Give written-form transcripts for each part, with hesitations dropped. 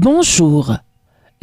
Bonjour.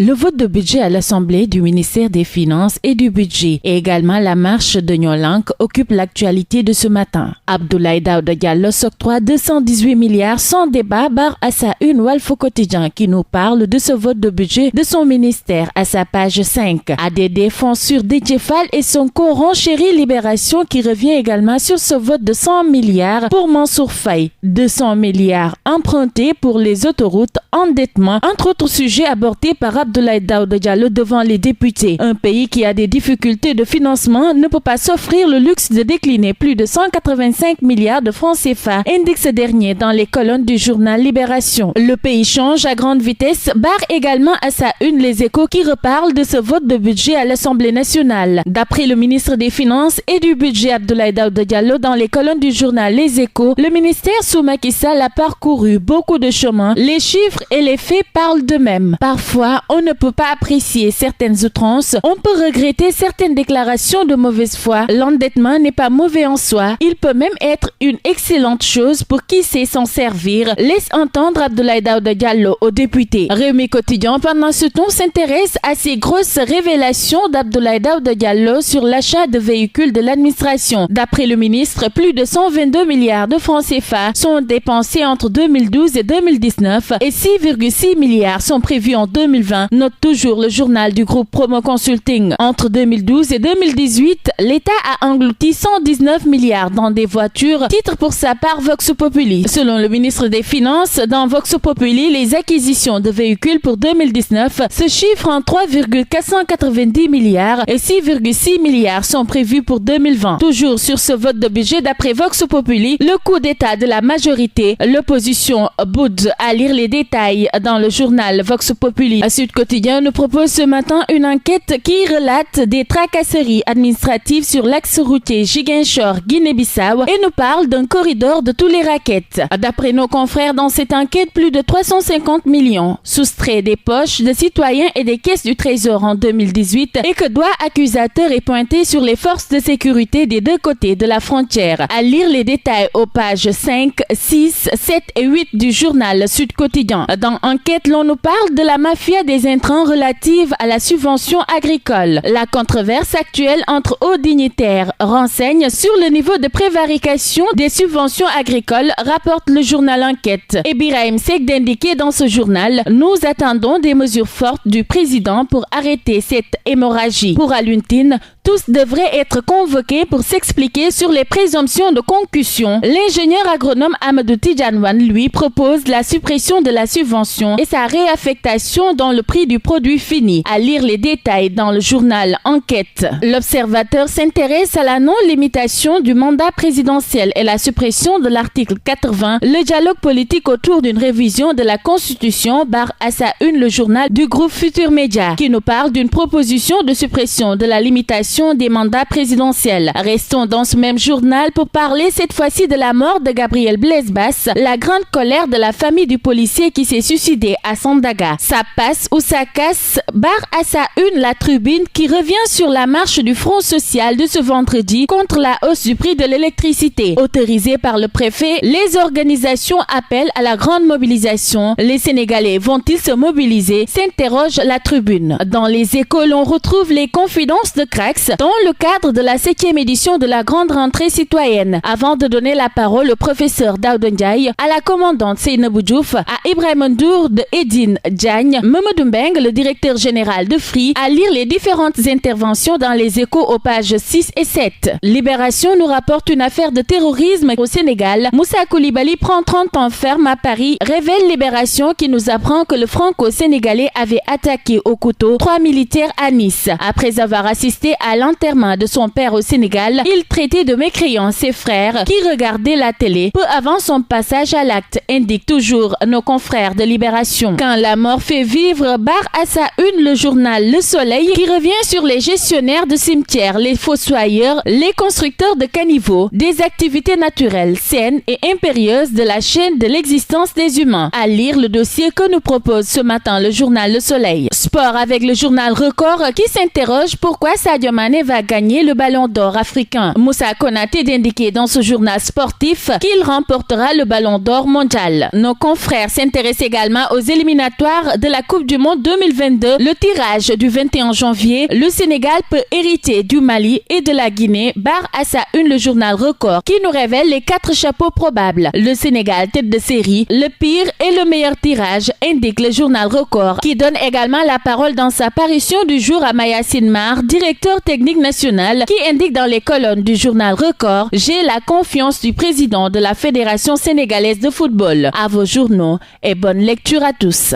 Le vote de budget à l'Assemblée du ministère des Finances et du Budget et également la marche de Nyolank occupent l'actualité de ce matin. Abdoulaye Daouda Diallo s'octroie 218 milliards sans débat barre à sa une Walf Quotidien qui nous parle de ce vote de budget de son ministère à sa page 5. ADD fonds sur Déthié Fall et son co-renchérit Libération qui revient également sur ce vote de 100 milliards pour Mansour Faye. 200 milliards empruntés pour les autoroutes, endettement, entre autres sujets abordés par Abdoulaye Daouda Diallo devant les députés. Un pays qui a des difficultés de financement ne peut pas s'offrir le luxe de décliner plus de 185 milliards de francs CFA, indique ce dernier dans les colonnes du journal Libération. Le pays change à grande vitesse, barre également à sa une Les Échos qui reparle de ce vote de budget à l'Assemblée nationale. D'après le ministre des Finances et du Budget Abdoulaye Daouda Diallo dans les colonnes du journal Les Échos, le ministère sous Macky Sall a parcouru beaucoup de chemin. Les chiffres et les faits parlent d'eux-mêmes. Parfois, on ne peut pas apprécier certaines outrances, on peut regretter certaines déclarations de mauvaise foi. L'endettement n'est pas mauvais en soi, il peut même être une excellente chose pour qui sait s'en servir, laisse entendre Abdoulaye Daouda Diallo aux députés. Rewmi Quotidien, pendant ce temps, s'intéresse à ces grosses révélations d'Abdoulaye Daouda Diallo sur l'achat de véhicules de l'administration. D'après le ministre, plus de 122 milliards de francs CFA sont dépensés entre 2012 et 2019 et 6,6 milliards sont prévus en 2020. Note toujours le journal du groupe Promo Consulting. Entre 2012 et 2018, l'État a englouti 119 milliards dans des voitures, titre pour sa part Vox Populi. Selon le ministre des Finances, dans Vox Populi, les acquisitions de véhicules pour 2019 se chiffrent en 3,490 milliards et 6,6 milliards sont prévus pour 2020. Toujours sur ce vote de budget, d'après Vox Populi, le coup d'état de la majorité, l'opposition boude à lire les détails dans le journal Vox Populi. Sud Quotidien nous propose ce matin une enquête qui relate des tracasseries administratives sur l'axe routier Ziguinchor-Guinée-Bissau et nous parle d'un corridor de tous les rackets. D'après nos confrères, dans cette enquête, plus de 350 millions soustraits des poches de citoyens et des caisses du Trésor en 2018 et que doigt accusateur est pointé sur les forces de sécurité des deux côtés de la frontière. À lire les détails aux pages 5, 6, 7 et 8 du journal Sud Quotidien. Dans Enquête, l'on nous parle de la mafia des intrants relative à la subvention agricole. La controverse actuelle entre hauts dignitaires renseigne sur le niveau de prévarication des subventions agricoles, rapporte le journal Enquête. Et Birahim Seck d'indiquer dans ce journal, nous attendons des mesures fortes du président pour arrêter cette hémorragie. Pour Aluntine, tous devraient être convoqués pour s'expliquer sur les présomptions de concussion. L'ingénieur agronome Amadou Tidjanwan, lui, propose la suppression de la subvention et sa réaffectation dans le prix du produit fini. À lire les détails dans le journal Enquête. L'Observateur s'intéresse à la non-limitation du mandat présidentiel et la suppression de l'article 80, le dialogue politique autour d'une révision de la Constitution, barre à sa une le journal du groupe Futur Média, qui nous parle d'une proposition de suppression de la limitation des mandats présidentiels. Restons dans ce même journal pour parler cette fois-ci de la mort de Gabriel Blaise Basse, la grande colère de la famille du policier qui s'est suicidé à Sandaga. Ça passe ou ça casse, barre à sa une la Tribune qui revient sur la marche du Front social de ce vendredi contre la hausse du prix de l'électricité. Autorisée par le préfet, les organisations appellent à la grande mobilisation. Les Sénégalais vont-ils se mobiliser, s'interroge la Tribune. Dans les Échos, l'on retrouve les confidences de Crax dans le cadre de la 7e édition de la grande rentrée citoyenne. Avant de donner la parole au professeur Daouda Ndiaye, à la commandante Seynabou Diouf, à Ibrahima Ndour de Edine Diagne, Mamadou Mbeng, le directeur général de Free, à lire les différentes interventions dans les Échos aux pages 6 et 7. Libération nous rapporte une affaire de terrorisme au Sénégal. Moussa Koulibaly prend 30 ans ferme à Paris, révèle Libération qui nous apprend que le franco-sénégalais avait attaqué au couteau 3 militaires à Nice. Après avoir assisté à l'enterrement de son père au Sénégal, il traitait de mécréants ses frères qui regardaient la télé peu avant son passage à l'acte, indique toujours nos confrères de Libération. Quand la mort fait vivre, barre à sa une le journal Le Soleil qui revient sur les gestionnaires de cimetières, les fossoyeurs, les constructeurs de caniveaux, des activités naturelles, saines et impérieuses de la chaîne de l'existence des humains. À lire le dossier que nous propose ce matin le journal Le Soleil. Sport avec le journal Record qui s'interroge pourquoi Sadio Mané va gagner le ballon d'or africain. Moussa Konaté d'indiquer dans ce journal sportif qu'il remportera le ballon d'or mondial. Nos confrères s'intéressent également aux éliminatoires de la Coupe du Monde 2022. Le tirage du 21 janvier, le Sénégal peut hériter du Mali et de la Guinée, barre à sa une le journal Record qui nous révèle les 4 chapeaux probables. Le Sénégal tête de série, le pire et le meilleur tirage, indique le journal Record, qui donne également la parole dans sa parution du jour à Mayacine Mar, directeur technique national, qui indique dans les colonnes du journal Record: j'ai la confiance du président de la Fédération sénégalaise de football. À vos journaux et bonne lecture à tous.